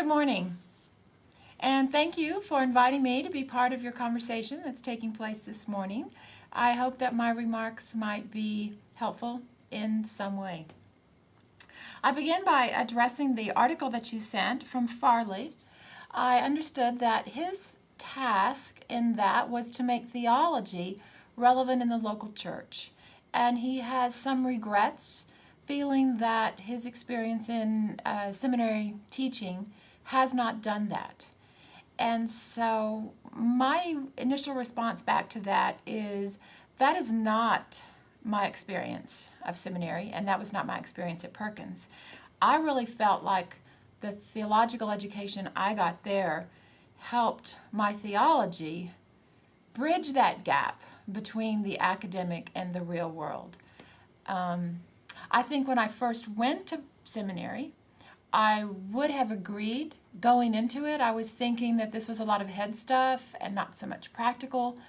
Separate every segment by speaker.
Speaker 1: Good morning, and thank you for inviting me to be part of your conversation that's taking place this morning. I hope that my remarks might be helpful in some way. I begin by addressing the article that you sent from Farley. I understood that his task in that was to make theology relevant in the local church, and he has some regrets, feeling that his experience in seminary teaching has not done that. And so my initial response back to that is not my experience of seminary, and that was not my experience at Perkins. I really felt like the theological education I got there helped my theology bridge that gap between the academic and the real world. I think when I first went to seminary, I would have agreed going into it. I was thinking that this was a lot of head stuff and not so much practical,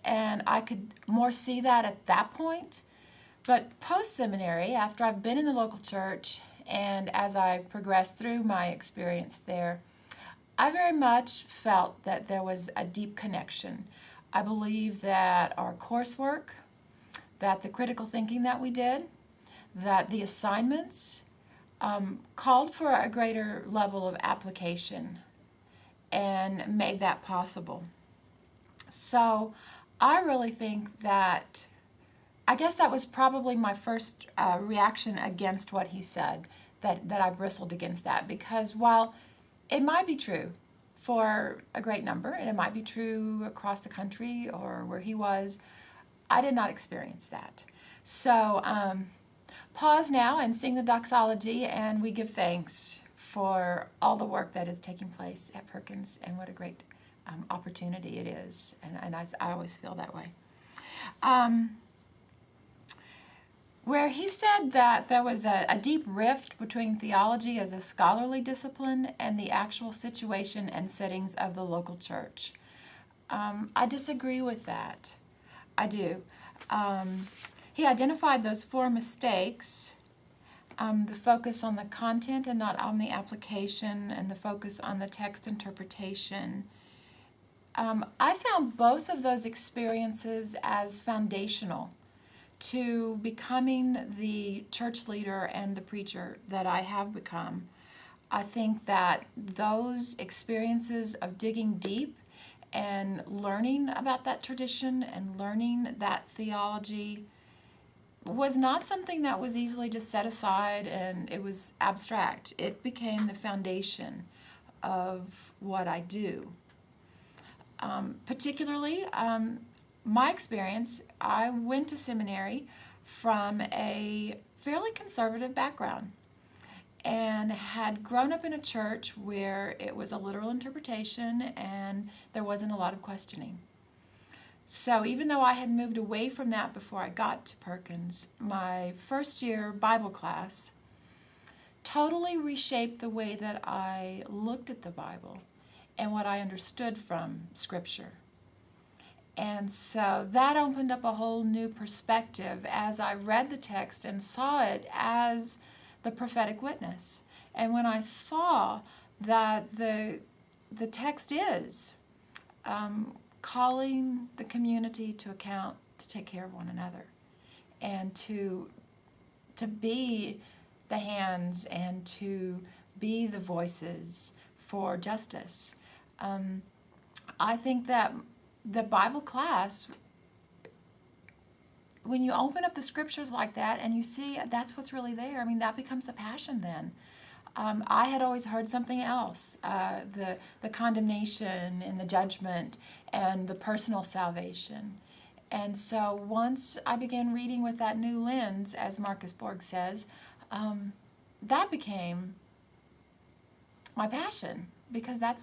Speaker 1: and I could more see that at that point. But post-seminary, after I've been in the local church and as I progressed through my experience there, I very much felt that there was a deep connection. I believe that our coursework, that the critical thinking that we did, that the assignments called for a greater level of application and made that possible. So I really think that, I guess that was probably my first reaction against what he said, that I bristled against that, because while it might be true for a great number, and it might be true across the country or where he was, I did not experience that. So pause now and sing the doxology, and we give thanks for all the work that is taking place at Perkins, and what a great opportunity it is, and I always feel that way. Where he said that there was a deep rift between theology as a scholarly discipline and the actual situation and settings of the local church. I disagree with that. I do. He identified those four mistakes, the focus on the content and not on the application, and the focus on the text interpretation. I found both of those experiences as foundational to becoming the church leader and the preacher that I have become. I think that those experiences of digging deep and learning about that tradition and learning that theology was not something that was easily just set aside and it was abstract. It became the foundation of what I do. Particularly, my experience, I went to seminary from a fairly conservative background and had grown up in a church where it was a literal interpretation and there wasn't a lot of questioning. So even though I had moved away from that before I got to Perkins, my first year Bible class totally reshaped the way that I looked at the Bible and what I understood from Scripture. And so that opened up a whole new perspective as I read the text and saw it as the prophetic witness. And when I saw that the text is calling the community to account, to take care of one another, and to be the hands and to be the voices for justice. I think that the Bible class, when you open up the scriptures like that and you see that's what's really there, I mean, that becomes the passion then. I had always heard something else, the condemnation and the judgment and the personal salvation. And so once I began reading with that new lens, as Marcus Borg says, that became my passion, because that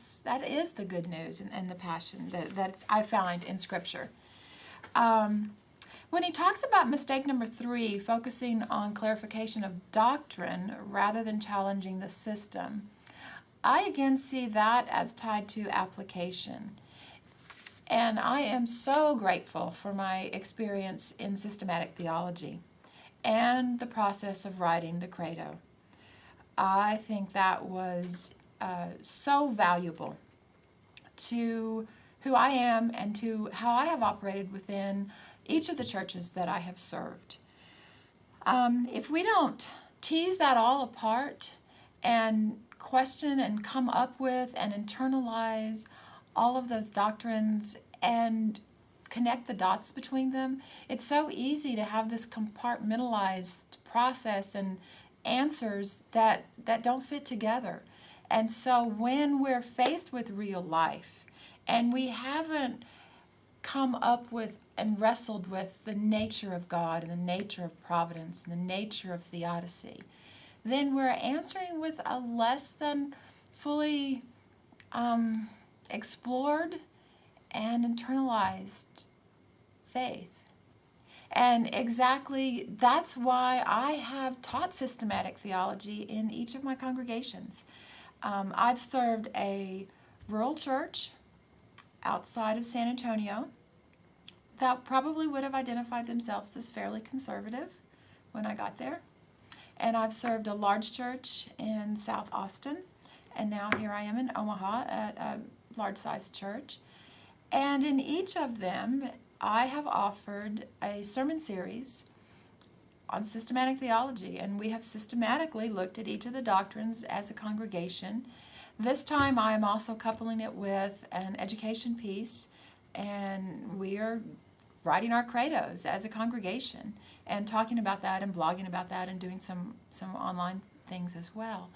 Speaker 1: is the good news and the passion that I find in Scripture. When he talks about mistake number 3, focusing on clarification of doctrine rather than challenging the system, I again see that as tied to application. And I am so grateful for my experience in systematic theology and the process of writing the Credo. I think that was so valuable to who I am and to how I have operated within each of the churches that I have served. If we don't tease that all apart and question and come up with and internalize all of those doctrines and connect the dots between them, it's so easy to have this compartmentalized process and answers that don't fit together. And so when we're faced with real life and we haven't come up with and wrestled with the nature of God and the nature of providence and the nature of theodicy, then we're answering with a less than fully explored and internalized faith. And exactly that's why I have taught systematic theology in each of my congregations. I've served a rural church outside of San Antonio that probably would have identified themselves as fairly conservative when I got there. And I've served a large church in South Austin, and now here I am in Omaha at a large-sized church. And in each of them, I have offered a sermon series on systematic theology, and we have systematically looked at each of the doctrines as a congregation. This time I am also coupling it with an education piece, and we are writing our credos as a congregation and talking about that and blogging about that and doing some online things as well.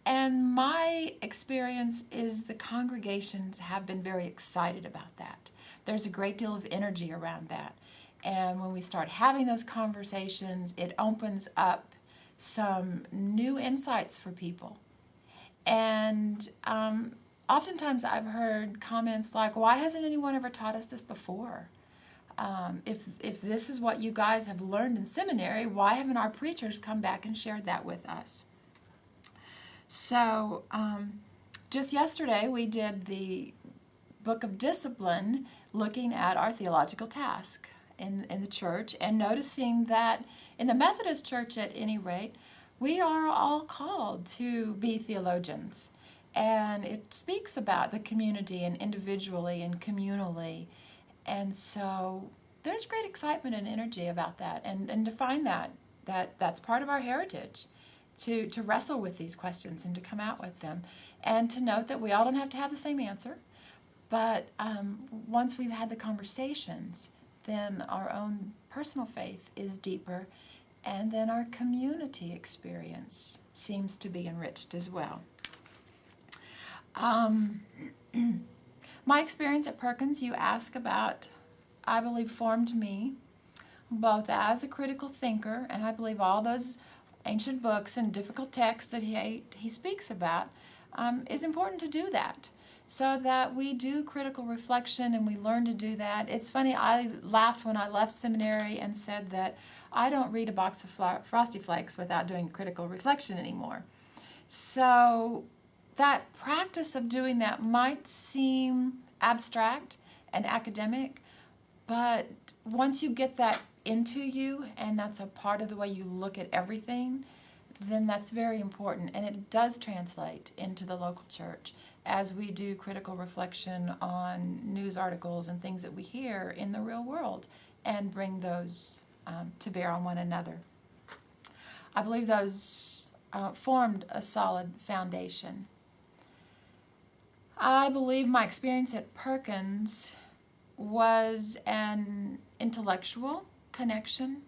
Speaker 1: And my experience is the congregations have been very excited about that. There's a great deal of energy around that. And when we start having those conversations, it opens up some new insights for people. And oftentimes I've heard comments like, why hasn't anyone ever taught us this before? If this is what you guys have learned in seminary, why haven't our preachers come back and shared that with us? So just yesterday we did the Book of Discipline, looking at our theological task in the church and noticing that in the Methodist Church at any rate, we are all called to be theologians. And it speaks about the community and individually and communally. And so there's great excitement and energy about that, and to find that's part of our heritage, to wrestle with these questions and to come out with them, and to note that we all don't have to have the same answer, but once we've had the conversations, then our own personal faith is deeper, and then our community experience seems to be enriched as well. My experience at Perkins, you ask about, I believe formed me both as a critical thinker, and I believe all those ancient books and difficult texts that he speaks about is important to do that, so that we do critical reflection and we learn to do that. It's funny, I laughed when I left seminary and said that I don't read a box of Frosty Flakes without doing critical reflection anymore. So that practice of doing that might seem abstract and academic, but once you get that into you, and that's a part of the way you look at everything, then that's very important, and it does translate into the local church as we do critical reflection on news articles and things that we hear in the real world and bring those to bear on one another. I believe those formed a solid foundation. I believe my experience at Perkins was an intellectual connection.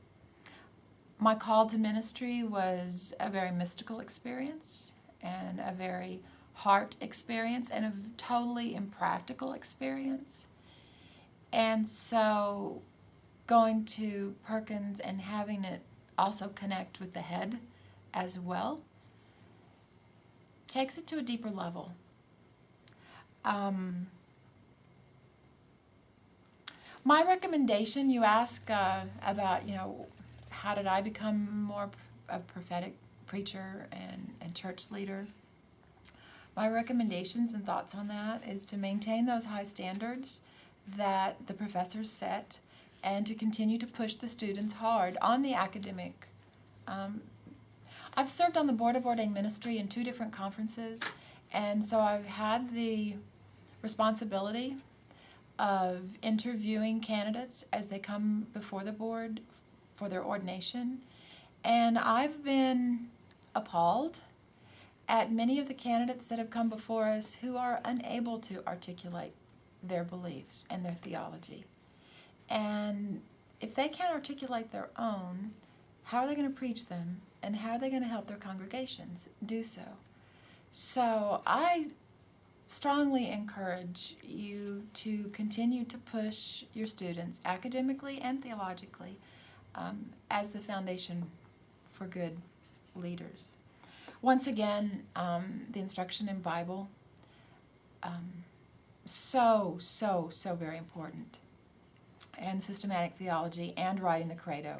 Speaker 1: My call to ministry was a very mystical experience and a very heart experience and a totally impractical experience. And so going to Perkins and having it also connect with the head as well takes it to a deeper level. My recommendation, you ask about, how did I become more a prophetic preacher and church leader? My recommendations and thoughts on that is to maintain those high standards that the professors set and to continue to push the students hard on the academic. I've served on the Board of Ordained Ministry in 2 different conferences, And so I've had the responsibility of interviewing candidates as they come before the board for their ordination. And I've been appalled at many of the candidates that have come before us who are unable to articulate their beliefs and their theology. And if they can't articulate their own, how are they going to preach them, and how are they going to help their congregations do so? So I strongly encourage you to continue to push your students academically and theologically as the foundation for good leaders. Once again, the instruction in Bible, so very important. And systematic theology and writing the credo.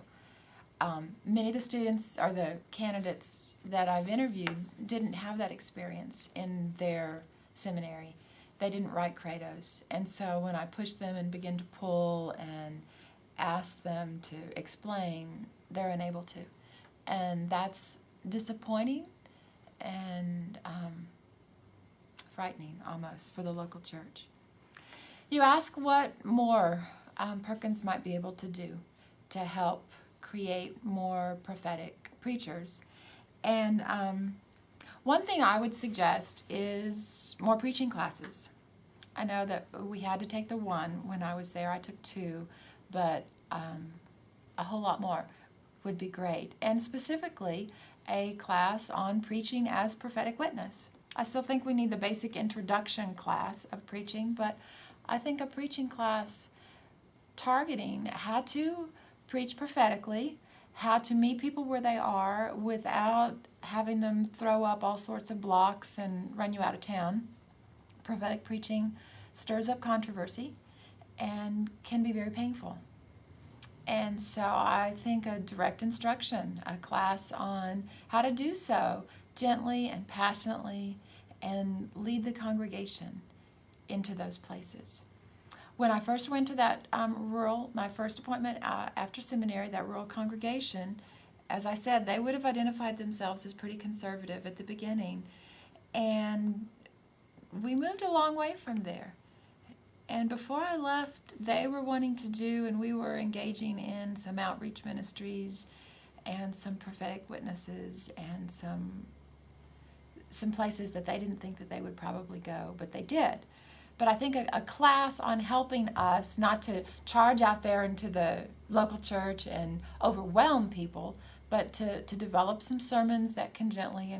Speaker 1: Many of the students or the candidates that I've interviewed didn't have that experience in their seminary. They didn't write credos. And so when I pushed them and begin to pull and ask them to explain, they're unable to. And that's disappointing and frightening almost for the local church. You ask what more Perkins might be able to do to help create more prophetic preachers. And one thing I would suggest is more preaching classes. I know that we had to take the one when I was there. I took 2, but a whole lot more would be great. And specifically, a class on preaching as prophetic witness. I still think we need the basic introduction class of preaching, but I think a preaching class targeting how to preach prophetically, how to meet people where they are without having them throw up all sorts of blocks and run you out of town. Prophetic preaching stirs up controversy and can be very painful. And so I think a direct instruction, a class on how to do so gently and passionately and lead the congregation into those places. When I first went to that my first appointment after seminary, that rural congregation, as I said, they would have identified themselves as pretty conservative at the beginning. And we moved a long way from there. And before I left, they were wanting to do, and we were engaging in some outreach ministries and some prophetic witnesses and some places that they didn't think that they would probably go, but they did. But I think a class on helping us not to charge out there into the local church and overwhelm people, but to develop some sermons that can gently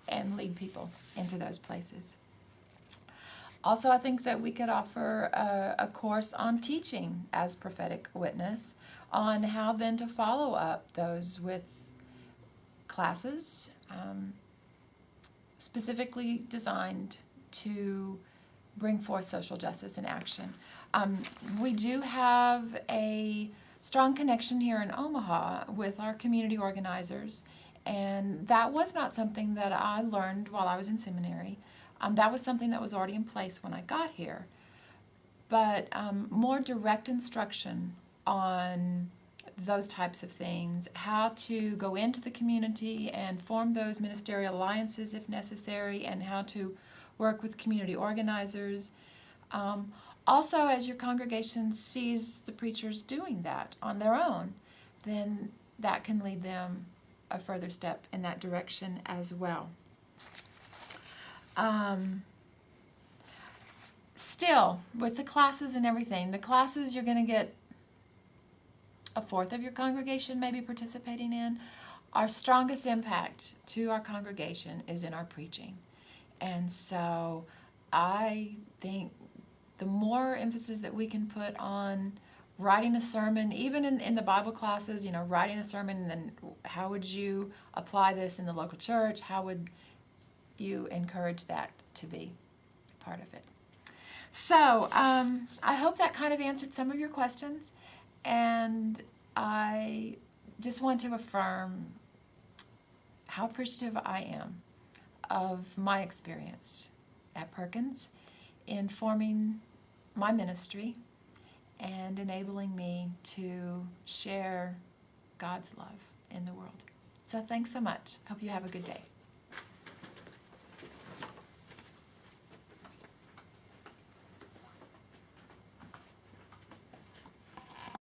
Speaker 1: and lead people into those places. Also, I think that we could offer a course on teaching as prophetic witness, on how then to follow up those with classes specifically designed to bring forth social justice in action. We do have a strong connection here in Omaha with our community organizers, and that was not something that I learned while I was in seminary. That was something that was already in place when I got here. But more direct instruction on those types of things, how to go into the community and form those ministerial alliances if necessary, and how to work with community organizers. Also, as your congregation sees the preachers doing that on their own, then that can lead them a further step in that direction as well. Still, with the classes and everything, the classes you're going to get a fourth of your congregation maybe participating in. Our strongest impact to our congregation is in our preaching. And so I think the more emphasis that we can put on writing a sermon, even in the Bible classes, writing a sermon, and then how would you apply this in the local church? How would you encourage that to be part of it? So I hope that kind of answered some of your questions, and I just want to affirm how appreciative I am of my experience at Perkins in forming my ministry and enabling me to share God's love in the world. So thanks so much. Hope you have a good day.